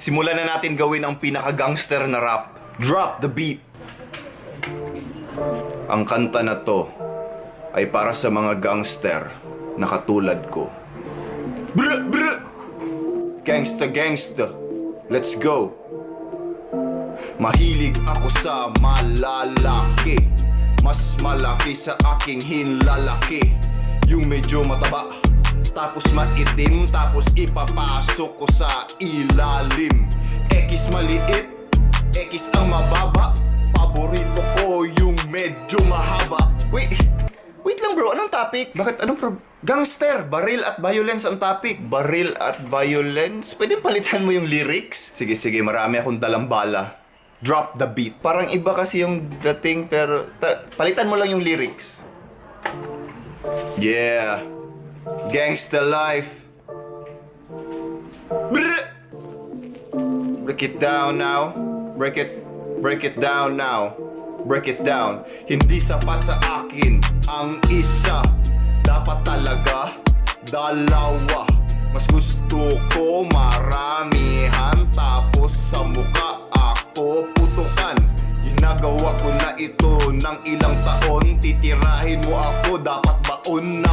simulan na natin gawin ang pinaka-gangster na rap. Drop the beat. Ang kanta na to ay para sa mga gangster na katulad ko. Brr, brr. Gangsta, gangsta. Let's go. Mahilig ako sa malalaki, mas malaki sa aking hinlalaki. Yung medyo mataba, tapos maitim, tapos ipapasok ko sa ilalim. X maliit, X ang mababa. Paborito ko yung medyo mahaba. Wait lang bro, anong topic? Bakit anong gangster, baril at violence ang topic. Baril at violence? Pwede palitan mo yung lyrics? Sige, marami akong dalang bala. Drop the beat. Parang iba kasi yung dating pero palitan mo lang yung lyrics. Yeah. Gangsta life. Brr. Break it down now. Break it down now. Break it down. Hindi sapat sa akin ang isa. Dapat talaga dalawa. Mas gusto ko maramihan, tapos sa mukha ako putukan. Ginagawa ko na ito ng ilang taon. Titirahin mo ako, dapat baon na